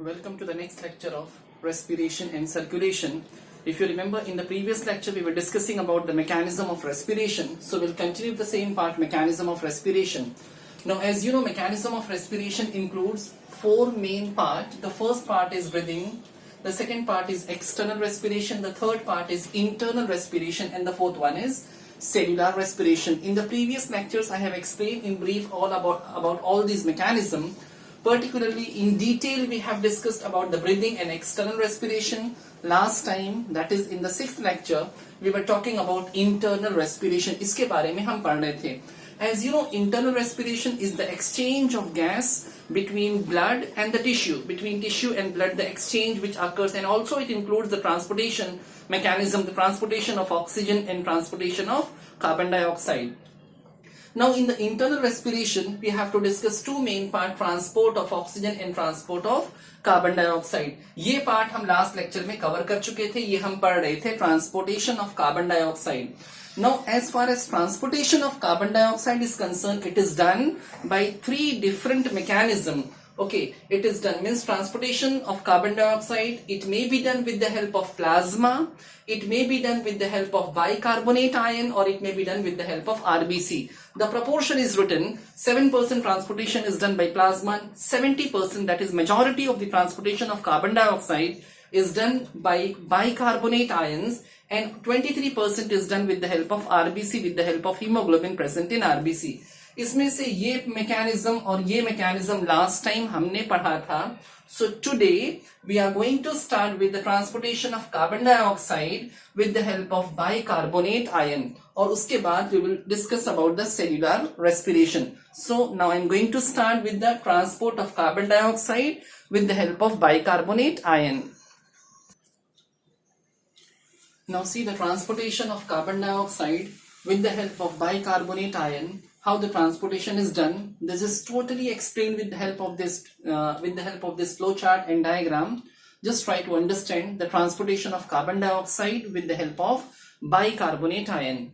Welcome to the next lecture of respiration and circulation. If you remember, in the previous lecture we were discussing about the mechanism of respiration. So we'll continue the same part, mechanism of respiration. Now, as you know, mechanism of respiration includes four main parts. The first part is breathing, the second part is external respiration, the third part is internal respiration, and the fourth one is cellular respiration. In the previous lectures I have explained in brief all about all these mechanisms. Particularly in detail we have discussed about the breathing and external respiration. Last time, that is in the 6th lecture, we were talking about internal respiration. इसके बारे में हम पढ़ रहे थे. As you know, internal respiration is the exchange of gas between blood and the tissue, between tissue and blood, the exchange which occurs, and also it includes the transportation mechanism, the transportation of oxygen and transportation of carbon dioxide. Now, in the internal respiration, we have to discuss two main parts, transport of oxygen and transport of carbon dioxide. ये part हम last lecture में cover कर चुके थे, ये हम पढ़ रहे थे transportation of carbon dioxide. Now, as far as transportation of carbon dioxide is concerned, it is done by three different mechanisms. Okay, it is done, means transportation of carbon dioxide, it may be done with the help of plasma, it may be done with the help of bicarbonate ion, or it may be done with the help of RBC. The proportion is written, 7% transportation is done by plasma, 70%, that is majority of the transportation of carbon dioxide is done by bicarbonate ions, and 23% is done with the help of RBC, with the help of hemoglobin present in RBC. इसमें से ये mechanism और ये mechanism last time हमने पढ़ा था. So today we are going to start with the transportation of carbon dioxide with the help of bicarbonate ion, और उसके बाद we will discuss about the cellular respiration. So now I am going to start with the transport of carbon dioxide with the help of bicarbonate ion. Now see the transportation of carbon dioxide with the help of bicarbonate ion. How the transportation is done? This is totally explained with the help of this flow chart and diagram. Just try to understand the transportation of carbon dioxide with the help of bicarbonate ion.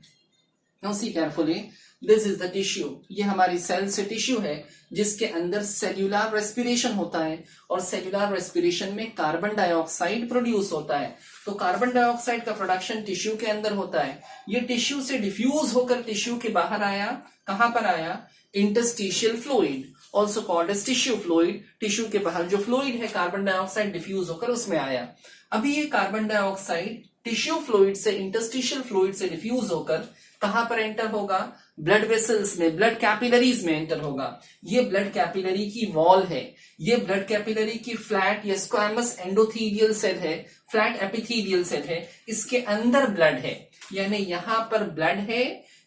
Now see carefully. This is the tissue. ये हमारी cell से tissue है जिसके अंदर cellular respiration होता है, और cellular respiration में कार्बन डाइऑक्साइड प्रोड्यूस होता है. तो कार्बन डाइऑक्साइड का प्रोडक्शन टिश्यू के अंदर होता है. ये टिश्यू से डिफ्यूज होकर टिश्यू के बाहर आया. कहां पर आया? Interstitial fluid, also called as tissue fluid. Tissue के बाहर जो फ्लूइड है कार्बन डाइऑक्साइड डिफ्यूज होकर उसमें आया. अभी ये कार्बन डाइऑक्साइड टिश्यू फ्लूइड से, इंटरस्टिशियल फ्लूइड से डिफ्यूज होकर कहां पर एंटर होगा? ब्लड वेसल्स में, ब्लड कैपिलरीज में एंटर होगा. ये ब्लड कैपिलरी की वॉल है. ये ब्लड कैपिलरी की फ्लैट या स्क्वैमस एंडोथीलियल सेल है, फ्लैट एपिथेलियल सेल है. इसके अंदर ब्लड है, यानी यहां पर ब्लड है,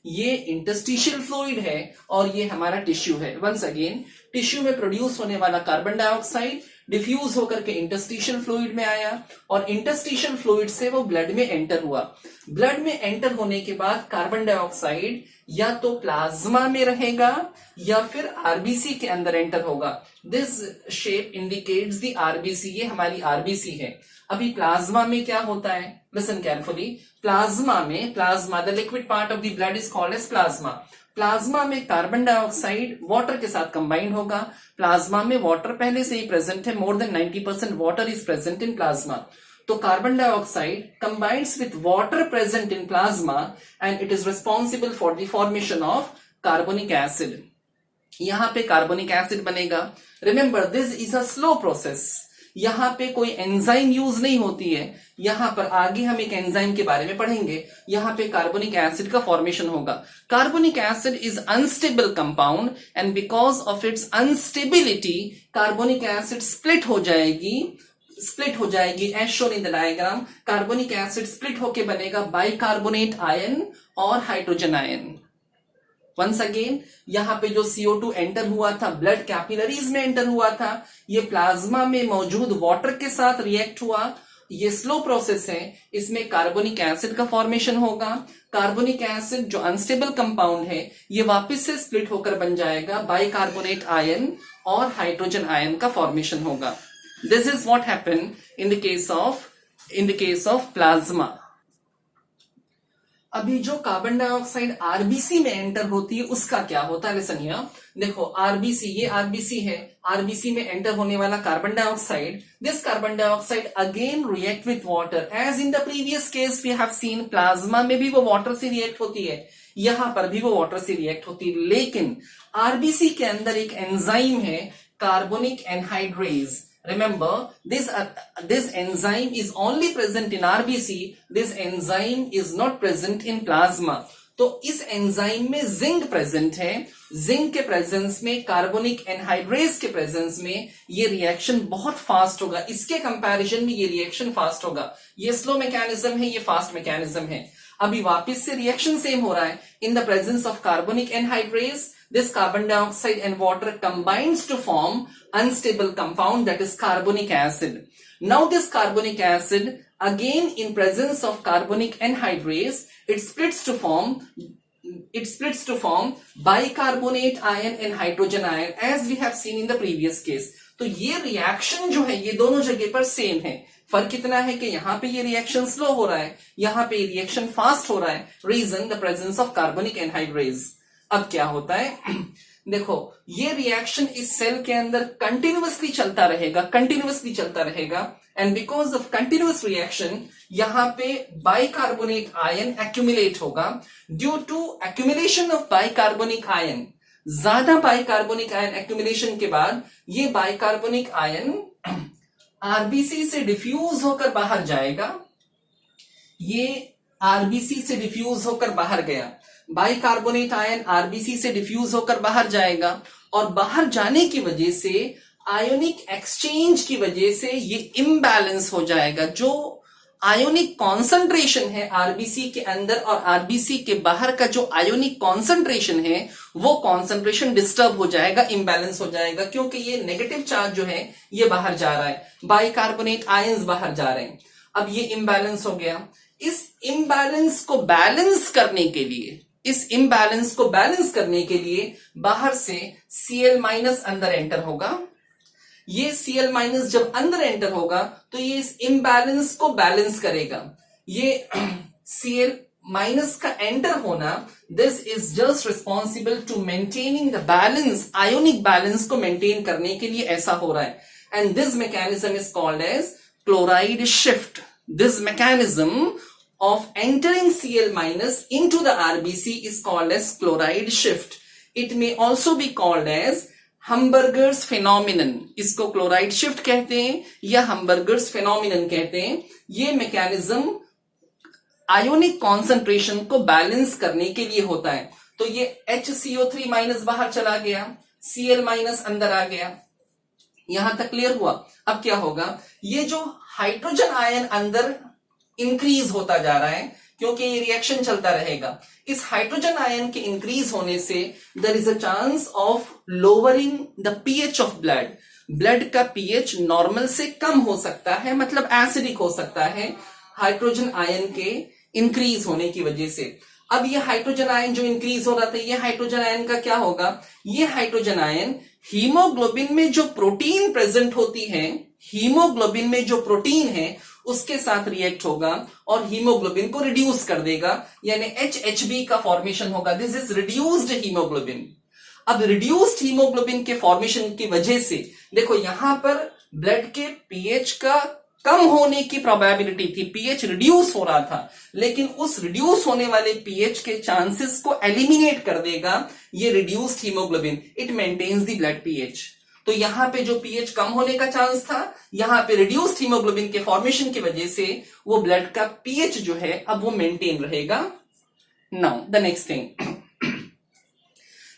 ये इंटरस्टिशियल फ्लूइड है, और ये हमारा टिश्यू है. वंस अगेन, टिश्यू में प्रोड्यूस होने वाला कार्बन डाइऑक्साइड डिफ्यूज होकर के इंटरस्टिशियल फ्लूइड में आया, और इंटरस्टिशियल फ्लूइड से वो ब्लड में एंटर हुआ. ब्लड में एंटर होने के बाद कार्बन डाइऑक्साइड या तो प्लाज्मा में रहेगा या फिर आरबीसी के अंदर एंटर होगा. This shape indicates the RBC. ये हमारी आरबीसी है. अभी प्लाज्मा में क्या होता है? Listen carefully. प्लाज्मा में, plasma the liquid part of the blood is called as plasma. Plasma में कार्बन डाइऑक्साइड वाटर के साथ कंबाइंड होगा. प्लाज्मा में वाटर पहले से ही प्रेजेंट है, more than 90% water is present in plasma. तो carbon dioxide combines with water present in plasma and it is responsible for the formation of carbonic acid. यहां पे कार्बोनिक एसिड बनेगा. Remember, this is a slow process. यहां पे कोई enzyme use नहीं होती है. यहां पर आगे हम एक एंजाइम के बारे में पढ़ेंगे. यहां पे कार्बोनिक एसिड का फॉर्मेशन होगा. Carbonic acid is unstable compound, and because of its unstability carbonic acid split हो जाएगी as shown in the diagram. Carbonic acid split होके बनेगा बाइकार्बोनेट आयन और हाइड्रोजन आयन. वंस अगेन, यहां पे जो CO2 एंटर हुआ था, ब्लड कैपिलरीज में एंटर हुआ था, ये प्लाज्मा में मौजूद वाटर के साथ रिएक्ट हुआ. ये स्लो प्रोसेस है. इसमें कार्बोनिक एसिड का फॉर्मेशन होगा. कार्बोनिक एसिड जो अनस्टेबल कंपाउंड है, ये वापस से स्प्लिट होकर बन जाएगा बाइकार्बोनेट आयन, और हाइड्रोजन आयन का फॉर्मेशन होगा. This is what happen in the case of plasma. अभी जो कार्बन डाइऑक्साइड आरबीसी में एंटर होती है उसका क्या होता है, लिसन हियर। देखो आरबीसी, ये आरबीसी है, आरबीसी में एंटर होने वाला carbon dioxide, this carbon dioxide again react with water as in the previous case we have seen. Plasma में भी वो वाटर से रिएक्ट होती है, यहां पर भी वो वाटर से रिएक्ट होती है, लेकिन आरबीसी के अंदर एक एंजाइम है carbonic anhydrase. Remember, this enzyme is only present in RBC. This enzyme is not present in plasma. तो इस एंजाइम में जिंक प्रेजेंट है, जिंक के प्रेजेंस में, कार्बोनिक एनहाइड्रेज के प्रेजेंस में ये रिएक्शन बहुत फास्ट होगा, इसके कंपैरिजन में ये रिएक्शन फास्ट होगा। ये स्लो मैकेनिज्म है, ये फास्ट मैकेनिज्म है। अभी वापस से रिएक्शन सेम हो रहा है। In the presence of carbonic anhydrase, this carbon dioxide and water combines to form unstable compound, that is carbonic acid. Now this carbonic acid, again in presence of carbonic anhydrase, it splits to form bicarbonate ion and hydrogen ion, as we have seen in the previous case. तो ये reaction जो है ये दोनों जगह पर same है। फर्क इतना है कि यहां पे ये रिएक्शन स्लो हो रहा है, यहां पे रिएक्शन फास्ट हो रहा है। Reason the presence of carbonic anhydrase. अब क्या होता है, देखो ये रिएक्शन इस सेल के अंदर कंटिन्यूअसली चलता रहेगा, and because of continuous reaction यहां पे बाइकार्बोनेट आयन एक्यूमुलेट होगा। Due to accumulation of bicarbonic ion, ज्यादा बाइकार्बोनिक आयन एक्यूमुलेशन के बाद ये बाइकार्बोनिक आयन आरबीसी से डिफ्यूज होकर बाहर जाएगा। ये आरबीसी से डिफ्यूज होकर बाहर गया, बाइकार्बोनेट आयन आरबीसी से डिफ्यूज होकर बाहर जाएगा, और बाहर जाने की वजह से आयोनिक एक्सचेंज की वजह से ये इम्बैलेंस हो जाएगा। जो आयोनिक कॉन्सेंट्रेशन है आरबीसी के अंदर और आरबीसी के बाहर का जो आयोनिक कॉन्सेंट्रेशन है वो कॉन्सेंट्रेशन डिस्टर्ब हो जाएगा, इम्बैलेंस हो जाएगा, क्योंकि ये नेगेटिव चार्ज जो है ये बाहर जा रहा है, बाइकार्बोनेट आयंस बाहर जा रहे हैं। अब ये इम्बैलेंस हो गया। इस इम्बैलेंस को बैलेंस करने के लिए बाहर से Cl- अंदर एंटर होगा। ये Cl- जब अंदर एंटर होगा तो ये इस इम्बैलेंस को बैलेंस करेगा। ये Cl- का एंटर होना, this is just responsible to maintaining the balance, ionic balance को मेंटेन करने के लिए ऐसा हो रहा है। And this mechanism is called as chloride shift. This mechanism of entering Cl- into the RBC is called as chloride shift. It may also be called as Hamburger's phenomenon. इसको chloride shift कहते हैं या Hamburger's phenomenon कहते हैं। ये mechanism ionic concentration को balance करने के लिए होता है। तो ये HCO3- बाहर चला गया, Cl- अंदर आ गया। यहां तक क्लियर हुआ। अब क्या होगा, ये जो हाइड्रोजन आयन अंदर इंक्रीज होता जा रहा है क्योंकि ये रिएक्शन चलता रहेगा। इस हाइड्रोजन आयन के इंक्रीज होने से there is a chance of lowering the pH of blood. Blood का पीएच नॉर्मल से कम हो सकता है, मतलब एसिडिक हो सकता है हाइड्रोजन आयन के इंक्रीज होने की वजह से। अब ये हाइड्रोजन आयन जो इंक्रीज हो रहा था, ये हाइड्रोजन आयन का क्या होगा, ये हाइड्रोजन आयन हीमोग्लोबिन में जो प्रोटीन प्रेजेंट होती है, हीमोग्लोबिन में जो प्रोटीन है उसके साथ रिएक्ट होगा और हीमोग्लोबिन को रिड्यूस कर देगा, यानी HHB का फॉर्मेशन होगा। This is reduced haemoglobin. अब रिड्यूस्ड हीमोग्लोबिन के फॉर्मेशन की वजह से देखो यहां पर ब्लड के पीएच का कम होने की प्रोबेबिलिटी थी, पीएच रिड्यूस हो रहा था, लेकिन उस रिड्यूस होने वाले पीएच के चांसेस को एलिमिनेट कर देगा ये reduced haemoglobin. It maintains the blood pH. तो यहां पे जो पीएच कम होने का चांस था, यहां पे रिड्यूस्ड हीमोग्लोबिन के फॉर्मेशन की वजह से वो ब्लड का पीएच जो है अब वो मेंटेन रहेगा। नाउ द नेक्स्ट थिंग,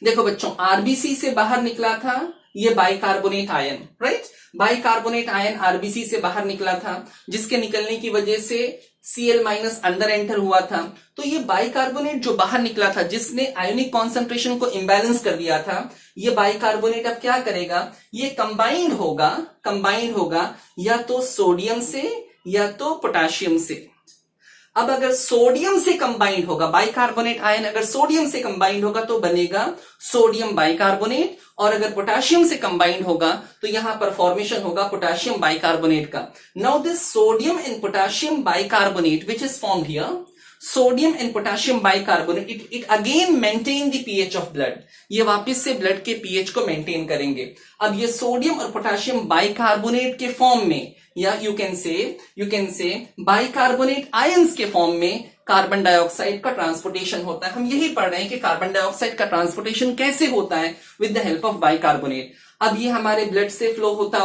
देखो बच्चों, आरबीसी से बाहर निकला था ये bicarbonate ion, right. Bicarbonate ion RBC से बाहर निकला था, जिसके निकलने की वजह से Cl- अंदर एंटर हुआ था। तो ये बाइकार्बोनेट जो बाहर निकला था, जिसने आयोनिक कॉन्सेंट्रेशन को इम्बैलेंस कर दिया था, ये बाइकार्बोनेट अब क्या करेगा, ये कंबाइंड होगा या तो सोडियम से या तो पोटेशियम से। अब अगर सोडियम से कंबाइंड होगा, बाइकार्बोनेट आयन अगर सोडियम से कंबाइंड होगा तो बनेगा सोडियम बाइकार्बोनेट, और अगर पोटेशियम से कंबाइंड होगा तो यहां पर फॉर्मेशन होगा पोटेशियम बाइकार्बोनेट का। Now this sodium and potassium bicarbonate which is formed here, sodium and potassium bicarbonate it again maintain the pH of blood, ये वापस से ब्लड के पीएच को मेंटेन करेंगे। अब ये सोडियम और पोटेशियम बाइकार्बोनेट के फॉर्म में, या you can say bicarbonate ions के फॉर्म में कार्बन डाइऑक्साइड का ट्रांसपोर्टेशन होता है। हम यही पढ़ रहे हैं कि कार्बन डाइऑक्साइड का ट्रांसपोर्टेशन कैसे होता है, with the help of bicarbonate. अब ये हमारे ब्लड से फ्लो होता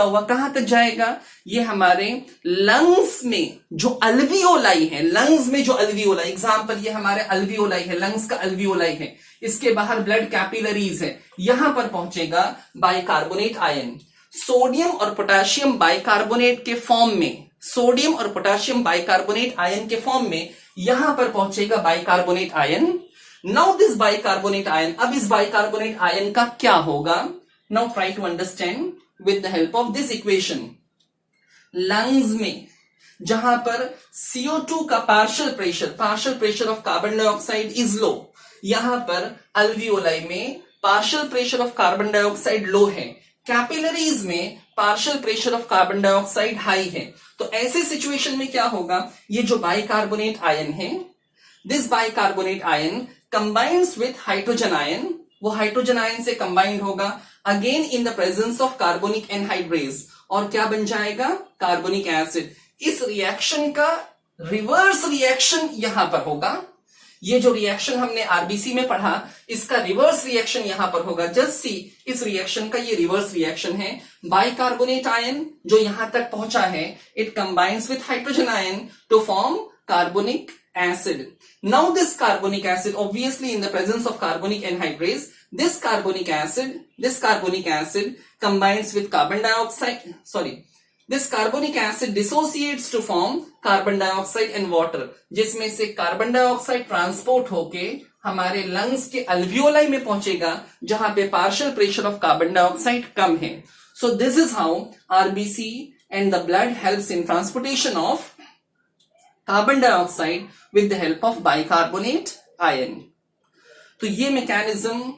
हुआ कहां तक जाएगा? ये हमारे लंग्स में जो अल्वियोलाई है, एग्जांपल ये हमारे अल्वियोलाई है, लंग्स का अल्वियोलाई है, इसके बाहर ब्लड कैपिलरीज है, यहां पर पहुंचेगा बाइकार्बोनेट आयन। सोडियम और पोटेशियम बाइकार्बोनेट के फॉर्म में, आयन के फॉर्म में यहां पर पहुंचेगा bicarbonate ion. Now this bicarbonate ion, अब इस बाइकार्बोनेट आयन का क्या होगा? Now try to understand with the help of this equation. Lungs में जहां पर CO2 का partial pressure of carbon dioxide is low, यहां पर अल्वियोलाई में partial pressure of carbon dioxide low है, कैपिलरीज में partial pressure of carbon dioxide high है। तो ऐसे सिचुएशन में क्या होगा? ये जो बाइकार्बोनेट आयन है, this bicarbonate ion combines with hydrogen ion, वो हाइड्रोजन आयन से कंबाइंड होगा again in the presence of carbonic anhydrase, और क्या बन जाएगा? Carbonic acid. इस रिएक्शन का रिवर्स रिएक्शन यहां पर होगा। ये जो रिएक्शन हमने आरबीसी में पढ़ा, इसका रिवर्स रिएक्शन यहां पर होगा। जस्ट सी, इस रिएक्शन का ये रिवर्स रिएक्शन है। बाइकार्बोनेट आयन जो यहां तक पहुंचा है, it combines with hydrogen ion to form carbonic acid. Now this carbonic acid, obviously in the presence of carbonic anhydrase, this carbonic acid combines with carbon dioxide, this carbonic acid dissociates to form carbon dioxide and water, जिसमें से carbon dioxide transport होके हमारे lungs के alveoli में पहुंचेगा, जहां पे partial pressure of carbon dioxide कम है। So this is how RBC and the blood helps in transportation of carbon dioxide with the help of bicarbonate ion. तो ये mechanism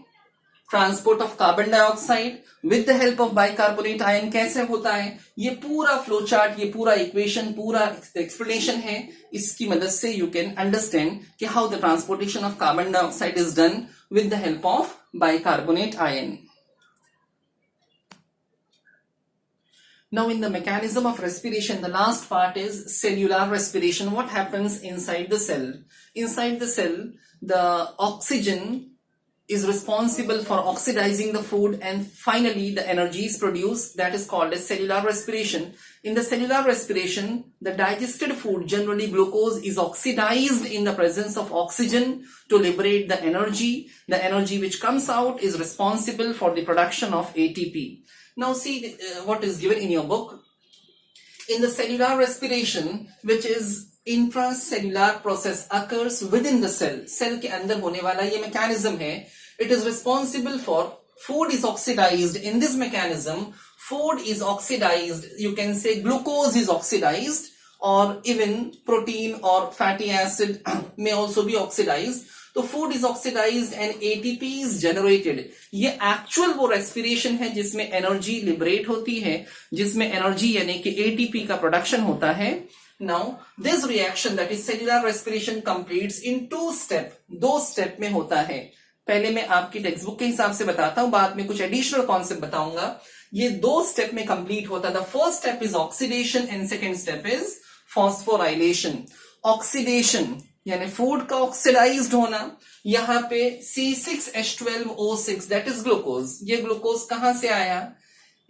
transport of carbon dioxide with the help of bicarbonate ion कैसे होता है, ये पूरा flow chart, ये पूरा equation, पूरा एक्सप्लेनेशन है। इसकी मदद से यू कैन अंडरस्टैंड कि how the transportation of carbon dioxide is done with the help of bicarbonate ion. Now in the mechanism of respiration, the last part is cellular respiration. What happens inside the cell? Inside the cell, the oxygen is responsible for oxidizing the food, and finally the energy is produced, that is called as cellular respiration. In the cellular respiration, the digested food, generally glucose, is oxidized in the presence of oxygen to liberate the energy. The energy which comes out is responsible for the production of ATP. Now see what is given in your book. In the cellular respiration, which is intracellular process, occurs within the cell. Cell के अंदर होने वाला ये mechanism है. It is responsible for food is oxidized. In this mechanism, food is oxidized. You can say glucose is oxidized, or even protein or fatty acid may also be oxidized. तो food is oxidised and ATP is generated. ये actual वो respiration है जिसमें energy liberate होती है, जिसमें energy यानी कि एटीपी का प्रोडक्शन होता है। Now this reaction that is cellular respiration completes in 2 step, 2 step में होता है। पहले मैं आपकी टेक्स्ट बुक के हिसाब से बताता हूं, बाद में कुछ एडिशनल कॉन्सेप्ट बताऊंगा। ये 2 स्टेप में कंप्लीट होता है। The first step is oxidation and second step is phosphorylation. Oxidation यानी फूड का ऑक्सीडाइज्ड होना। यहां पे C6H12O6 दैट इज ग्लूकोज। ये ग्लूकोज कहां से आया?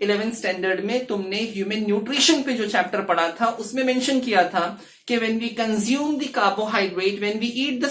11th स्टैंडर्ड में तुमने ह्यूमन न्यूट्रिशन पे जो चैप्टर पढ़ा था उसमें मेंशन किया था कि when we consume the carbohydrate, when we eat the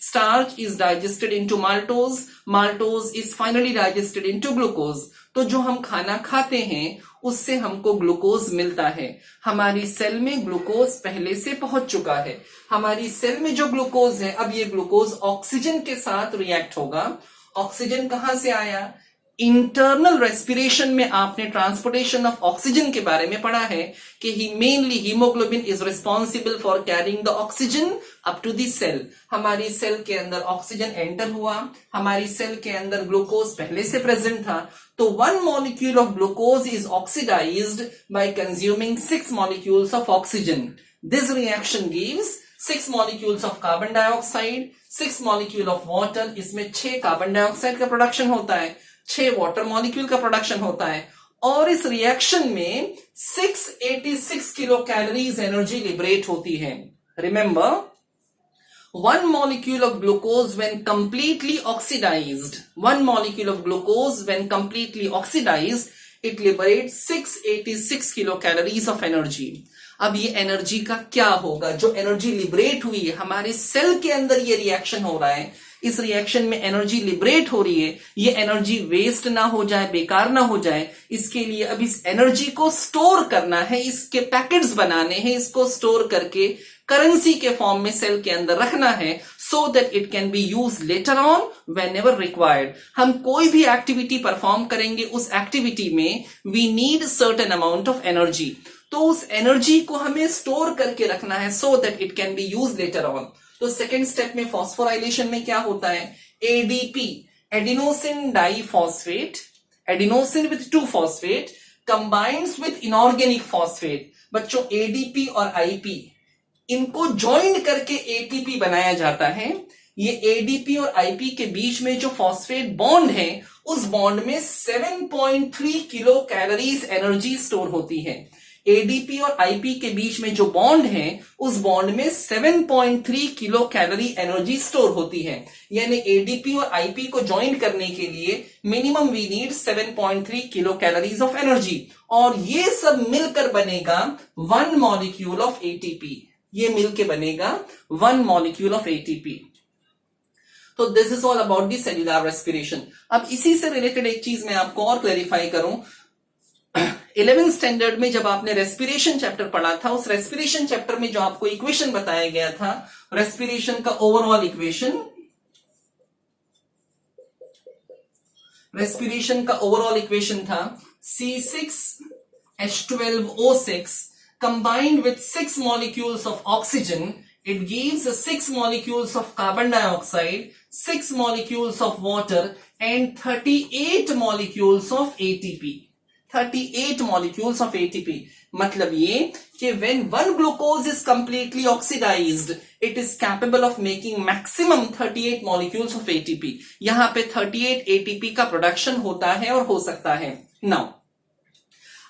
starch is digested into maltose is finally digested into glucose। तो जो हम खाना खाते हैं उससे हमको ग्लूकोज मिलता है। हमारी सेल में ग्लूकोज पहले से पहुंच चुका है। हमारी सेल में जो ग्लूकोज है, अब ये ग्लूकोज ऑक्सीजन के साथ रिएक्ट होगा। ऑक्सीजन कहां से आया? इंटरनल रेस्पिरेशन में आपने ट्रांसपोर्टेशन ऑफ ऑक्सीजन के बारे में पढ़ा है कि mainly haemoglobin is responsible for carrying the oxygen up to the cell. हमारी सेल के अंदर ऑक्सीजन एंटर हुआ, हमारी सेल के अंदर ग्लूकोज पहले से प्रेजेंट था, तो 1 molecule of glucose is oxidized by consuming 6 molecules of oxygen। This reaction gives 6 molecules of carbon dioxide, 6 molecule of water. इसमें 6 कार्बन डाइऑक्साइड का प्रोडक्शन होता है, 6 वाटर मॉलिक्यूल का प्रोडक्शन होता है, और इस रिएक्शन में 686 किलो कैलोरीज एनर्जी लिबरेट होती है. Remember, one molecule of glucose when completely oxidized, it liberates 686 kilocalories of energy. अब ये एनर्जी का क्या होगा? जो एनर्जी लिबरेट हुई है, हमारे सेल के अंदर ये रिएक्शन हो रहा है, इस रिएक्शन में एनर्जी लिबरेट हो रही है, ये एनर्जी वेस्ट ना हो जाए, बेकार ना हो जाए, इसके लिए अब इस एनर्जी को स्टोर करना है, इसके पैकेट्स बनाने हैं, इसको स्टोर करके करेंसी के फॉर्म में सेल के अंदर रखना है, so that it can be use later on whenever required. हम कोई भी एक्टिविटी परफॉर्म करेंगे, उस एक्टिविटी में we need certain amount of energy, तो उस एनर्जी को हमें स्टोर करके रखना है, so that it can be use later on. तो सेकेंड स्टेप में फॉस्फोराइलेशन में क्या होता है? ADP, adenosine diphosphate, adenosine with 2 phosphate combines with inorganic phosphate. बच्चों, एडीपी और आईपी इनको ज्वाइन करके एटीपी बनाया जाता है. ये एडीपी और आईपी के बीच में जो फॉस्फेट बॉन्ड है, उस बॉन्ड में 7.3 किलो कैलोरीज एनर्जी स्टोर होती है. एडीपी और आईपी के बीच में जो बॉन्ड है, उस बॉन्ड में 7.3 किलो कैलोरी एनर्जी स्टोर होती है. यानी एडीपी और आईपी को ज्वाइन करने के लिए minimum we need 7.3 kilo calories of energy, और ये सब मिलकर बनेगा 1 मॉलिक्यूल ऑफ एटीपी. ये मिलके बनेगा 1 मॉलिक्यूल ऑफ एटीपी. तो this is all about the cellular respiration. अब इसी से रिलेटेड एक चीज मैं आपको और क्लैरिफाई करूं. 11th स्टैंडर्ड में जब आपने रेस्पिरेशन चैप्टर पढ़ा था, उस रेस्पिरेशन चैप्टर में जो आपको इक्वेशन बताया गया था, रेस्पिरेशन का ओवरऑल इक्वेशन, रेस्पिरेशन का ओवरऑल इक्वेशन था C6H12O6 combined with 6 molecules of oxygen, it gives 6 molecules of carbon dioxide, 6 molecules of water and 38 molecules of ATP. 38 molecules of ATP. मतलब ये कि when one glucose is completely oxidized, it is capable of making maximum 38 molecules of ATP. यहां पे 38 ATP का production होता है और हो सकता है. Now,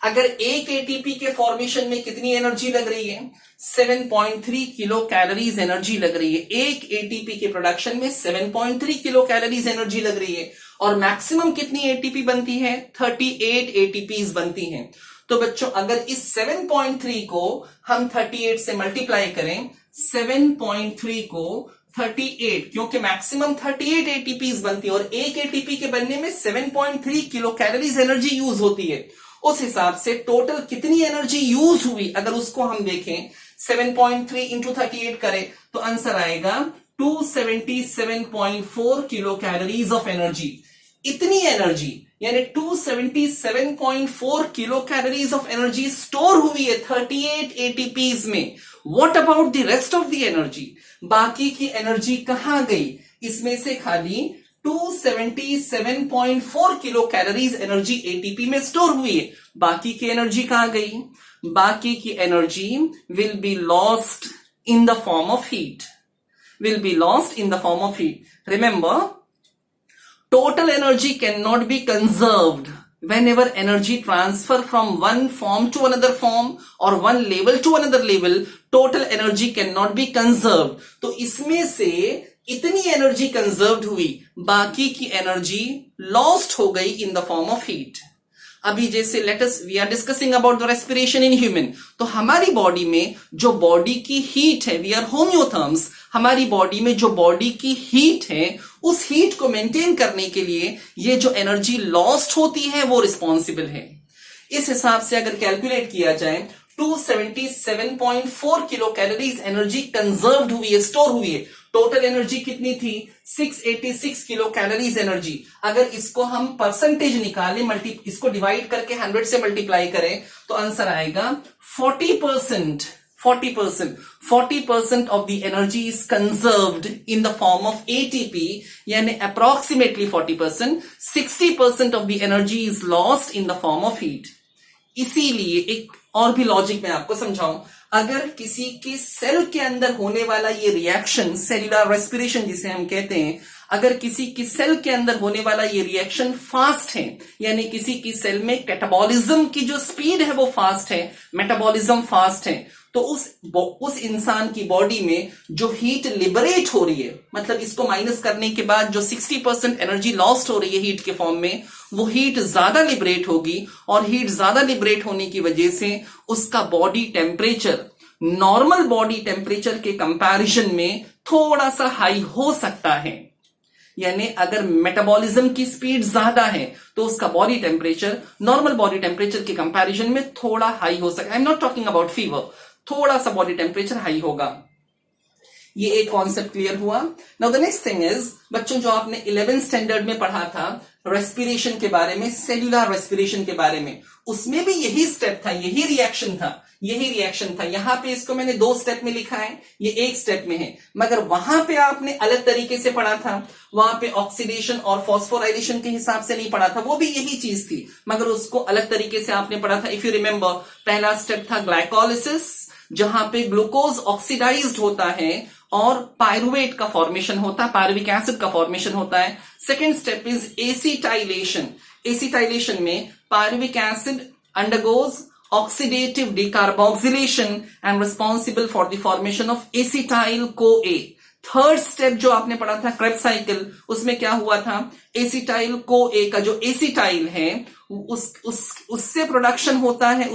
अगर एक एटीपी के फॉर्मेशन में कितनी एनर्जी लग रही है? 7.3 किलो कैलोरीज एनर्जी लग रही है. एक एटीपी के प्रोडक्शन में 7.3 किलो कैलोरीज एनर्जी लग रही है, और मैक्सिमम कितनी एटीपी बनती है? 38 एटीपीज बनती हैं. तो बच्चों, अगर इस 7.3 को हम 38 से मल्टीप्लाई करें, 7.3 को 38, क्योंकि मैक्सिमम 38 एटीपीज बनती है और एक एटीपी के बनने में 7.3 किलो कैलोरीज एनर्जी यूज होती है. उस हिसाब से टोटल कितनी एनर्जी यूज हुई, अगर उसको हम देखें, 7.3 इंटू 38 करें, तो आंसर आएगा 277.4 किलो कैलोरीज ऑफ एनर्जी. इतनी एनर्जी, यानी 277.4 kilo calories of energy store हुई है 38 एटीपीज में. What about the rest of the energy? बाकी की एनर्जी कहां गई? इसमें से खाली 277.4 किलो कैलोरीज एनर्जी एटीपी में स्टोर हुई है. बाकी की एनर्जी कहां गई? बाकी की energy will be lost in the form of heat. Will be lost in the form of heat. Remember, total energy cannot be conserved whenever energy transfer from one form to another form or one level to another level. Total energy cannot be conserved. तो इसमें से इतनी energy conserved हुई, बाकी की energy lost हो गई in the form of heat. अभी जैसे let's we are discussing about the respiration in human, तो हमारी बॉडी में जो बॉडी की हीट है, वी आर होम्योथर्म्स, हमारी बॉडी में जो बॉडी की हीट है, उस हीट को मेंटेन करने के लिए ये जो एनर्जी लॉस्ट होती है वो रिस्पॉन्सिबल है. इस हिसाब से अगर कैलकुलेट किया जाए, 277.4 किलो कैलोरीज एनर्जी कंजर्व्ड हुई है, स्टोर हुई है. टोटल एनर्जी कितनी थी? 686 किलो कैलोरीज एनर्जी. अगर इसको हम परसेंटेज निकालें, इसको डिवाइड करके 100 से मल्टीप्लाई करें, तो आंसर आएगा 40%. 40% of the energy is conserved in the form of ATP, यानी approximately 40%. 60% of the energy is lost in the form of heat. इसीलिए एक और भी लॉजिक मैं आपको समझाऊं. अगर किसी के सेल के अंदर होने वाला ये रिएक्शन, सेल्यूलर रेस्पिरेशन जिसे हम कहते हैं, अगर किसी की सेल के अंदर होने वाला ये रिएक्शन फास्ट है, यानी किसी की सेल में कैटाबॉलिज्म की जो स्पीड है वो फास्ट है, मेटाबॉलिज्म फास्ट है, तो उस इंसान की बॉडी में जो हीट लिबरेट हो रही है, मतलब इसको माइनस करने के बाद जो 60% एनर्जी लॉस्ट हो रही है हीट के फॉर्म में, वो हीट ज्यादा लिबरेट होगी, और हीट ज्यादा लिबरेट होने की वजह से उसका body temperature normal body temperature के कंपैरिजन में थोड़ा सा हाई हो सकता है। यानी अगर मेटाबॉलिज्म की स्पीड ज्यादा है तो उसका body temperature normal body temperature के कंपैरिजन में थोड़ा हाई हो सकता है। I am not talking about fever, थोड़ा सा बॉडी टेम्परेचर हाई होगा। ये एक कॉन्सेप्ट क्लियर हुआ। Now the next thing is, बच्चों जो आपने 11th स्टैंडर्ड में पढ़ा था रेस्पिरेशन के बारे में, सेल्यूलर रेस्पिरेशन के बारे में, उसमें भी यही स्टेप था, यही रिएक्शन था, यही रिएक्शन था। यहां पे इसको मैंने 2 स्टेप में लिखा है, ये 1 स्टेप में है, मगर वहां पे आपने अलग तरीके से पढ़ा था, वहां पे ऑक्सीडेशन और फॉस्फोराइलेशन के हिसाब से नहीं पढ़ा था, वो भी यही चीज थी मगर उसको अलग तरीके से आपने पढ़ा था। इफ यू रिमेंबर, पहला स्टेप था ग्लाइकोलिसिस, जहां पे ग्लूकोज ऑक्सीडाइज्ड होता है और पायरुवेट का फॉर्मेशन होता है, पायरुविक एसिड का फॉर्मेशन होता है। Second step is acetylation. Acetylation में pyruvic acid undergoes oxidative decarboxylation and responsible for the formation of acetyl CoA। Third step जो आपने पढ़ा था क्रेब्स साइकिल, उसमें क्या हुआ था, एसिटाइल CoA का जो एसिटाइल है उससे प्रोडक्शन होता है,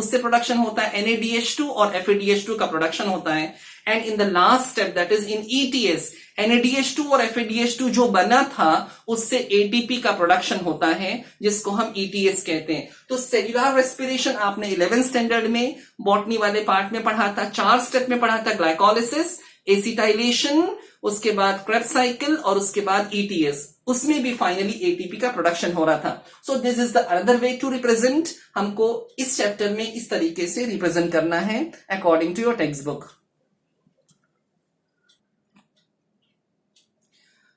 NADH2 और FADH2 का प्रोडक्शन होता है। And in the last step that is in ETS, NADH2 और FADH2 जो बना था उससे ATP का प्रोडक्शन होता है जिसको हम ETS कहते हैं। तो सेल्यूलर रेस्पिरेशन आपने 11th स्टैंडर्ड में बॉटनी वाले पार्ट में पढ़ा था, 4 स्टेप में पढ़ा था, ग्लाइकोलिसिस, एसिटाइलेशन, उसके बाद क्रेब्स साइकिल और उसके बाद ETS, उसमें भी फाइनली ATP का प्रोडक्शन हो रहा था। So this is the another way to represent, हमको इस चैप्टर में इस तरीके से रिप्रेजेंट करना है according to your text book.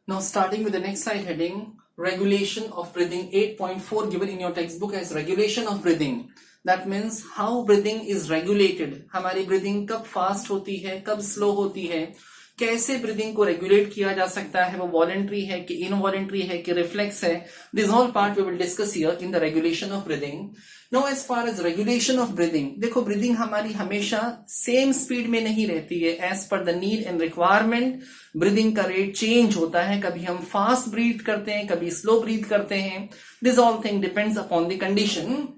Now starting with the next slide heading, regulation of breathing, 8.4 given in your textbook as regulation of breathing. That means how breathing is regulated. हमारी breathing कब fast होती है, कब slow होती है, कैसे breathing को regulate किया जा सकता है, वो वॉलेंट्री है कि इनवॉलेंट्री है कि रिफ्लेक्स है। This all part we will discuss here in the regulation of breathing. Now as far as regulation of breathing, देखो ब्रीदिंग हमारी हमेशा सेम स्पीड में नहीं रहती है, as per the need and requirement breathing का रेट चेंज होता है, कभी हम फास्ट ब्रीथ करते हैं, कभी स्लो ब्रीथ करते हैं। This all thing depends upon the condition.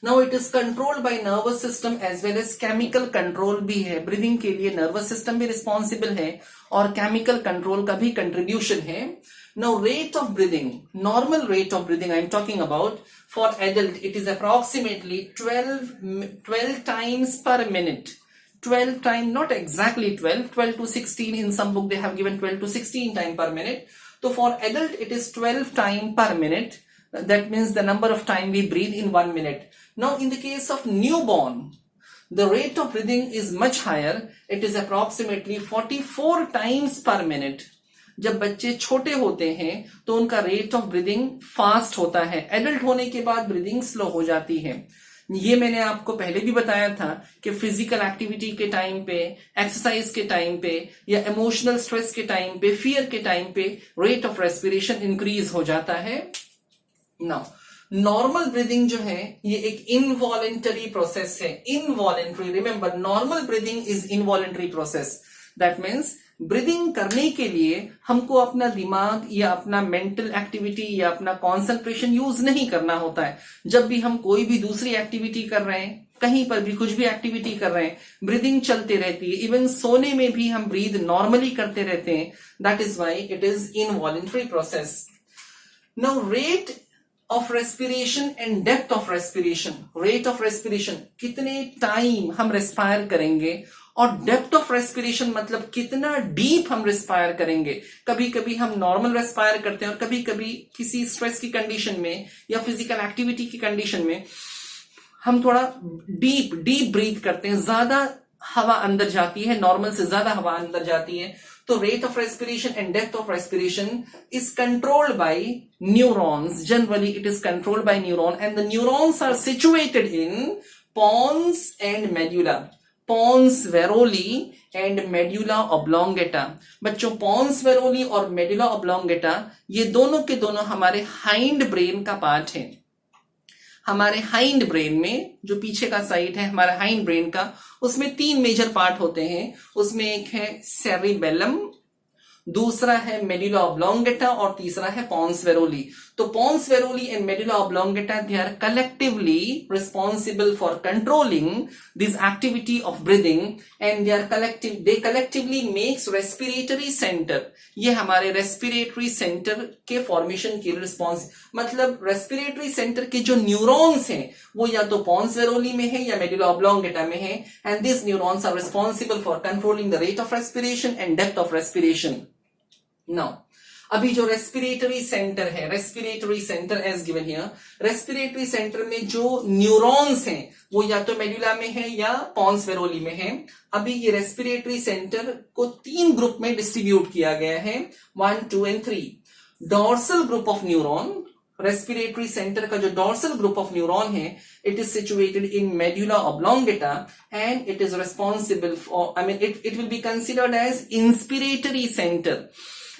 Now it is controlled by nervous system as well as chemical control भी है। ब्रीदिंग के लिए nervous system भी responsible है और chemical control का भी contribution है। Now rate of breathing, normal rate of breathing I am talking about for adult, it is approximately 12 times per minute. 12 times, not exactly 12 to 16, in some book they have given 12 to 16 times per minute. So for adult it is 12 times per minute. That means the number of time we breathe in 1 minute. Now in the case of newborn, the rate of breathing is much higher. It is approximately 44 times per minute. जब बच्चे छोटे होते हैं तो उनका rate of breathing fast होता है, adult होने के बाद ब्रीदिंग स्लो हो जाती है। ये मैंने आपको पहले भी बताया था कि फिजिकल एक्टिविटी के टाइम पे, एक्सरसाइज के टाइम पे या इमोशनल स्ट्रेस के टाइम पे, फियर के टाइम पे रेट ऑफ रेस्पिरेशन इंक्रीज हो जाता है। नाउ नॉर्मल ब्रीदिंग जो है ये एक इनवॉलेंटरी प्रोसेस है। Involuntary, remember normal breathing is involuntary process. That means breathing करने के लिए हमको अपना दिमाग या अपना मेंटल एक्टिविटी या अपना कॉन्सेंट्रेशन यूज नहीं करना होता है। जब भी हम कोई भी दूसरी एक्टिविटी कर रहे हैं, कहीं पर भी कुछ भी एक्टिविटी कर रहे हैं, ब्रीदिंग चलते रहती है। इवन सोने में भी हम ब्रीद नॉर्मली करते रहते हैं। That is why it is involuntary process. Now rate of respiration and depth of respiration. Rate of respiration, कितने टाइम हम रेस्पायर करेंगे, और डेप्थ ऑफ रेस्पिरेशन मतलब कितना डीप हम रेस्पायर करेंगे। कभी कभी हम नॉर्मल रेस्पायर करते हैं और कभी कभी किसी स्ट्रेस की कंडीशन में या फिजिकल एक्टिविटी की कंडीशन में हम थोड़ा डीप ब्रीथ करते हैं, ज्यादा हवा अंदर जाती है, नॉर्मल से ज्यादा हवा अंदर जाती है। तो rate of respiration and depth of respiration is controlled by neurons. Generally it is controlled by neuron and the neurons are situated in pons and medulla. Pons varoli and medulla oblongata. बच्चों pons varoli और medulla oblongata ये दोनों के दोनों हमारे hind brain का part है। हमारे हाइंड ब्रेन में जो पीछे का साइड है हमारे हाइंड ब्रेन का, उसमें 3 मेजर पार्ट होते हैं। उसमें एक है सेरिबेलम, दूसरा है मेडुला ऑब्लोंगेटा और तीसरा है पॉन्स वेरोली। तो pons varoli and medulla oblongata they are collectively responsible for controlling this activity of breathing and they collectively makes respiratory centre. ये हमारे रेस्पिरेटरी सेंटर के फॉर्मेशन की रिस्पॉन्स, मतलब रेस्पिरेटरी सेंटर के जो न्यूरॉन्स हैं वो या तो पॉन्स वेरोली में है या मेडुला ऑब्लोंगेटा में है, and this neurons are responsible for controlling the rate of respiration and depth of respiration. Now अभी जो रेस्पिरेटरी सेंटर है, respiratory centre as given here, respiratory centre में जो न्यूरॉन्स हैं वो या तो मेडुला में है या पॉन्स वेरोली में है। अभी ये रेस्पिरेटरी सेंटर को 3 ग्रुप में डिस्ट्रीब्यूट किया गया है, 1, 2 and 3। Dorsal group of neuron, respiratory centre का जो डॉर्सल ग्रुप ऑफ न्यूरॉन है, it is situated in medulla oblongata and it is responsible for, I mean it will be considered as inspiratory centre.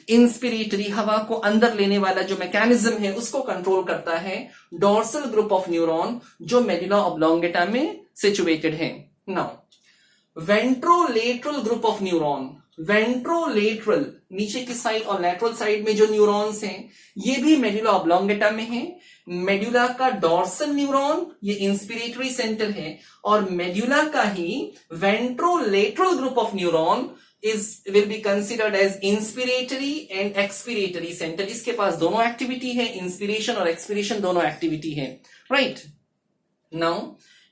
Inspiratory, हवा को अंदर लेने वाला जो mechanism है उसको कंट्रोल करता है डॉर्सल ग्रुप ऑफ न्यूरॉन जो मेडुला ऑब्लोंगेटा में सिचुएटेड है। Now ventrolateral group of neuron, ventrolateral नीचे की साइड और लेटरल साइड में जो न्यूरॉन्स हैं ये भी मेडुला ऑब्लोंगेटा में है। मेडुला का डॉर्सल न्यूरॉन ये इंस्पिरेटरी सेंटर है और मेडुला का ही ventrolateral group of neuron will be considered as inspiratory and expiratory center। इसके पास दोनों एक्टिविटी है, इंस्पिरेशन और एक्सपिरेशन दोनों एक्टिविटी है, right. Now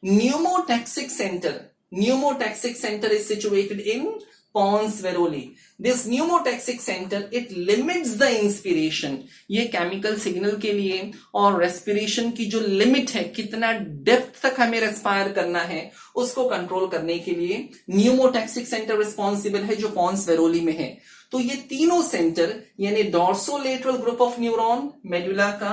pneumotaxic center, pneumotaxic center is situated in pons veroли। this pneumotaxic center it limits the inspiration, ये chemical signal के लिए और रेस्पिरेशन की जो लिमिट है, कितना डेप्थ तक हमें रेस्पायर करना है उसको कंट्रोल करने के लिए न्यूमोटैक्सिक सेंटर रिस्पॉन्सिबल है जो पॉन्स वेरोली में है। तो ये तीनों सेंटर यानी dorsolateral group of neuron medulla का,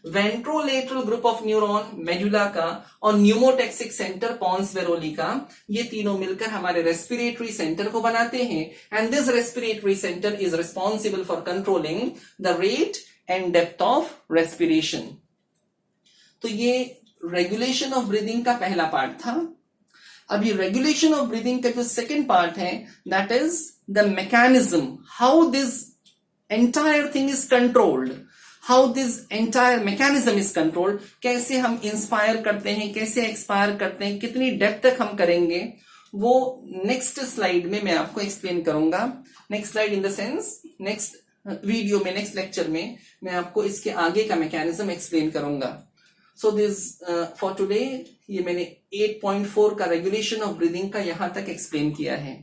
ventrolateral group of neuron medulla का और न्यूमोटैक्सिक सेंटर पॉन्स वेरोली का, ये तीनों मिलकर हमारे रेस्पिरेटरी सेंटर को बनाते हैं। And this respiratory centre is responsible for controlling the rate and depth of respiration. तो ये रेगुलेशन ऑफ ब्रीदिंग का पहला पार्ट था। अभी रेगुलेशन ऑफ ब्रीदिंग का जो सेकेंड पार्ट है that is the mechanism, how this entire thing is controlled, how this entire mechanism is controlled. कैसे हम इंस्पायर करते हैं, कैसे एक्सपायर करते हैं, कितनी डेप्थ तक हम करेंगे, वो नेक्स्ट स्लाइड में मैं आपको एक्सप्लेन करूंगा। Next slide in the sense next video में, नेक्स्ट लेक्चर में मैं आपको इसके आगे का मैकेनिज्म एक्सप्लेन करूंगा। सो दिस फॉर टुडे ये मैंने 8.4 का रेगुलेशन ऑफ ब्रीदिंग का यहां तक एक्सप्लेन किया है।